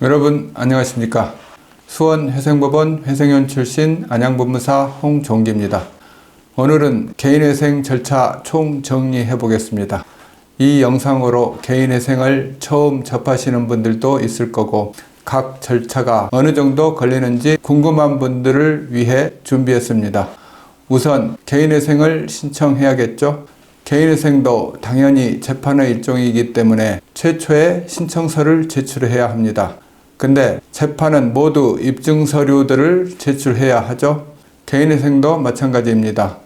여러분 안녕하십니까? 수원회생법원 회생현 출신 안양법무사 홍종기입니다. 오늘은 개인회생 절차 총정리해 보겠습니다. 이 영상으로 개인회생을 처음 접하시는 분들도 있을 거고 각 절차가 어느 정도 걸리는지 궁금한 분들을 위해 준비했습니다. 우선 개인회생을 신청해야겠죠? 개인회생도 당연히 재판의 일종이기 때문에 최초의 신청서를 제출해야 합니다. 근데 재판은 모두 입증서류들을 제출해야 하죠. 개인회생도 마찬가지입니다.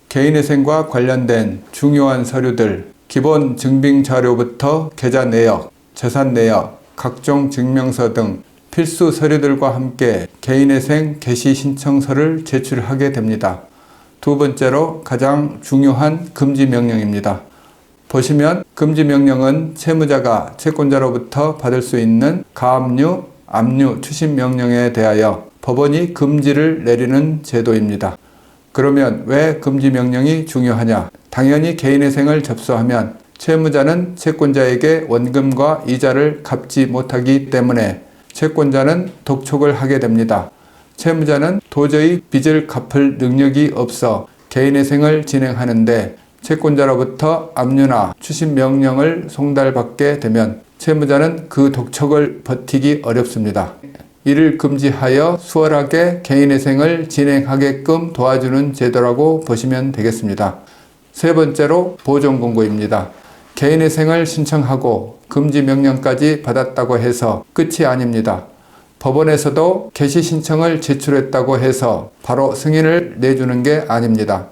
개인회생과 관련된 중요한 서류들, 기본 증빙자료부터 계좌 내역, 재산 내역, 각종 증명서 등 필수 서류들과 함께 개인회생 개시 신청서를 제출하게 됩니다. 두 번째로 가장 중요한 금지명령입니다. 보시면 금지명령은 채무자가 채권자로부터 받을 수 있는 가압류, 압류, 추심명령에 대하여 법원이 금지를 내리는 제도입니다. 그러면 왜 금지명령이 중요하냐? 당연히 개인회생을 접수하면 채무자는 채권자에게 원금과 이자를 갚지 못하기 때문에 채권자는 독촉을 하게 됩니다. 채무자는 도저히 빚을 갚을 능력이 없어 개인회생을 진행하는데 채권자로부터 압류나 추심명령을 송달받게 되면 채무자는 그 독촉을 버티기 어렵습니다. 이를 금지하여 수월하게 개인회생을 진행하게끔 도와주는 제도라고 보시면 되겠습니다. 세 번째로 보존공고입니다. 개인회생을 신청하고 금지명령까지 받았다고 해서 끝이 아닙니다. 법원에서도 개시 신청을 제출했다고 해서 바로 승인을 내주는 게 아닙니다.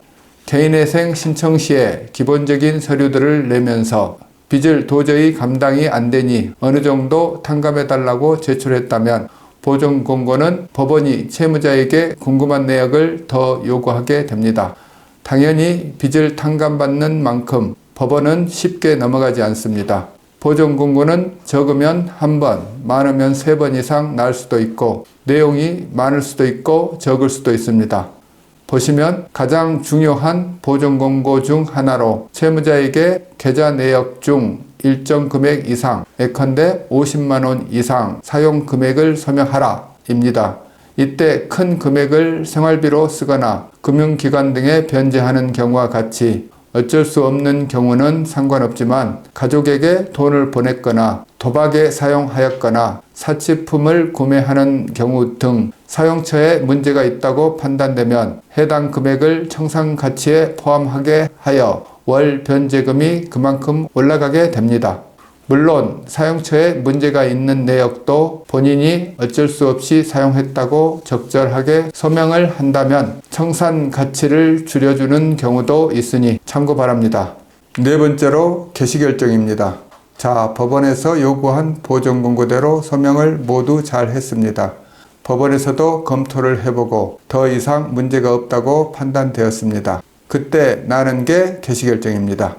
개인회생 신청 시에 기본적인 서류들을 내면서 빚을 도저히 감당이 안 되니 어느 정도 탕감해달라고 제출했다면 보존공고는 법원이 채무자에게 궁금한 내역을 더 요구하게 됩니다. 당연히 빚을 탕감받는 만큼 법원은 쉽게 넘어가지 않습니다. 보존공고는 적으면 1번, 많으면 3번 이상 날 수도 있고 내용이 많을 수도 있고 적을 수도 있습니다. 보시면 가장 중요한 보존공고 중 하나로 채무자에게 계좌 내역 중 일정 금액 이상, 예컨대 50만 원 이상 사용 금액을 서명하라 입니다. 이때 큰 금액을 생활비로 쓰거나 금융기관 등에 변제하는 경우와 같이 어쩔 수 없는 경우는 상관없지만 가족에게 돈을 보냈거나 도박에 사용하였거나 사치품을 구매하는 경우 등 사용처에 문제가 있다고 판단되면 해당 금액을 청산가치에 포함하게 하여 월 변제금이 그만큼 올라가게 됩니다. 물론 사용처에 문제가 있는 내역도 본인이 어쩔 수 없이 사용했다고 적절하게 서명을 한다면 청산 가치를 줄여주는 경우도 있으니 참고 바랍니다. 네 번째로 개시결정입니다. 자, 법원에서 요구한 보존공고대로 서명을 모두 잘 했습니다. 법원에서도 검토를 해보고 더 이상 문제가 없다고 판단되었습니다. 그때 나는 게 개시결정입니다.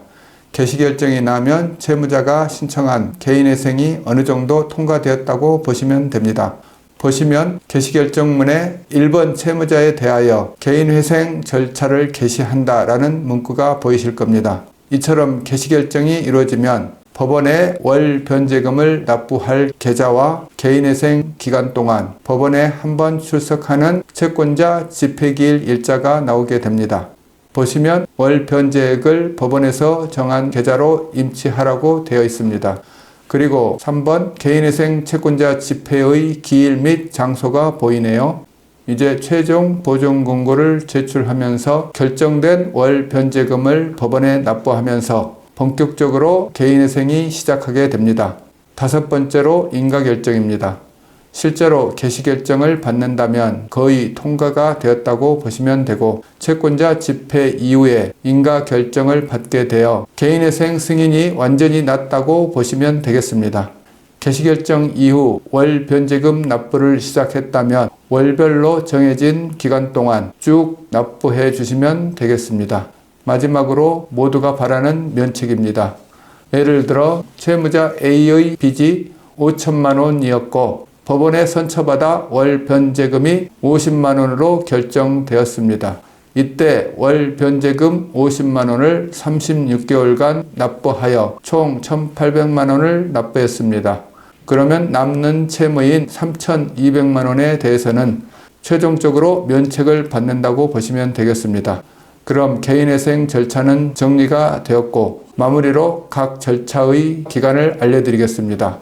개시결정이 나면 채무자가 신청한 개인회생이 어느 정도 통과되었다고 보시면 됩니다. 보시면 개시결정문에 1번 채무자에 대하여 개인회생 절차를 개시한다 라는 문구가 보이실 겁니다. 이처럼 개시결정이 이루어지면 법원에 월 변제금을 납부할 계좌와 개인회생 기간 동안 법원에 한 번 출석하는 채권자 집회기일 일자가 나오게 됩니다. 보시면 월 변제액을 법원에서 정한 계좌로 임치하라고 되어 있습니다. 그리고 3번 개인회생 채권자 집회의 기일 및 장소가 보이네요. 이제 최종 보존공고를 제출하면서 결정된 월 변제금을 법원에 납부하면서 본격적으로 개인회생이 시작하게 됩니다. 다섯 번째로 인가결정입니다. 실제로 개시결정을 받는다면 거의 통과가 되었다고 보시면 되고 채권자 집회 이후에 인가결정을 받게 되어 개인회생 승인이 완전히 났다고 보시면 되겠습니다. 개시결정 이후 월 변제금 납부를 시작했다면 월별로 정해진 기간 동안 쭉 납부해 주시면 되겠습니다. 마지막으로 모두가 바라는 면책입니다. 예를 들어 채무자 A의 빚이 5천만 원이었고 법원에 선처받아 월 변제금이 50만 원으로 결정되었습니다. 이때 월 변제금 50만 원을 36개월간 납부하여 총 1,800만 원을 납부했습니다. 그러면 남는 채무인 3,200만 원에 대해서는 최종적으로 면책을 받는다고 보시면 되겠습니다. 그럼 개인회생 절차는 정리가 되었고 마무리로 각 절차의 기간을 알려드리겠습니다.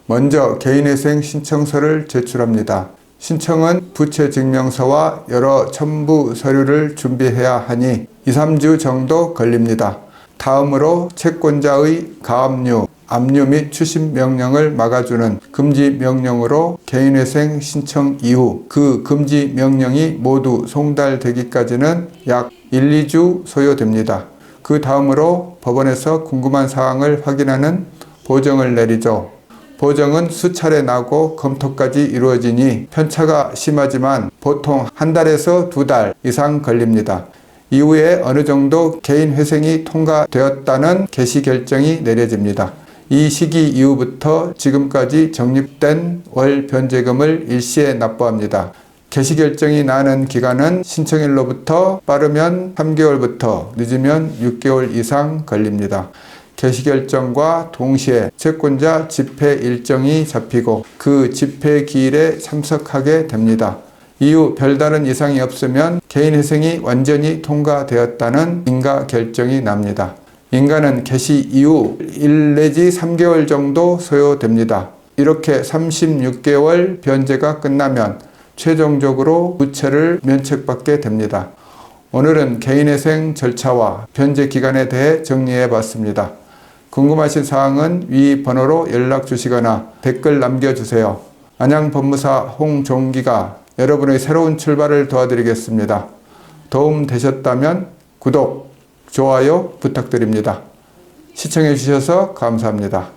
먼저 개인회생 신청서를 제출합니다. 신청은 부채증명서와 여러 첨부 서류를 준비해야 하니 2-3주 정도 걸립니다. 다음으로 채권자의 가압류, 압류 및 추심 명령을 막아주는 금지 명령으로 개인회생 신청 이후 그 금지 명령이 모두 송달되기까지는 약 1-2주 소요됩니다. 그 다음으로 법원에서 궁금한 사항을 확인하는 보정을 내리죠. 보정은 수차례 나고 검토까지 이루어지니 편차가 심하지만 보통 1달에서 2달 이상 걸립니다. 이후에 어느 정도 개인회생이 통과되었다는 개시결정이 내려집니다. 이 시기 이후부터 지금까지 적립된 월 변제금을 일시에 납부합니다. 개시결정이 나는 기간은 신청일로부터 빠르면 3개월부터 늦으면 6개월 이상 걸립니다. 개시결정과 동시에 채권자 집회 일정이 잡히고 그 집회 기일에 참석하게 됩니다. 이후 별다른 이상이 없으면 개인회생이 완전히 통과되었다는 인가 결정이 납니다. 인가는 개시 이후 1 내지 3개월 정도 소요됩니다. 이렇게 36개월 변제가 끝나면 최종적으로 부채를 면책받게 됩니다. 오늘은 개인회생 절차와 변제 기간에 대해 정리해 봤습니다. 궁금하신 사항은 위 번호로 연락 주시거나 댓글 남겨주세요. 안양법무사 홍종기가 여러분의 새로운 출발을 도와드리겠습니다. 도움 되셨다면 구독, 좋아요 부탁드립니다. 시청해 주셔서 감사합니다.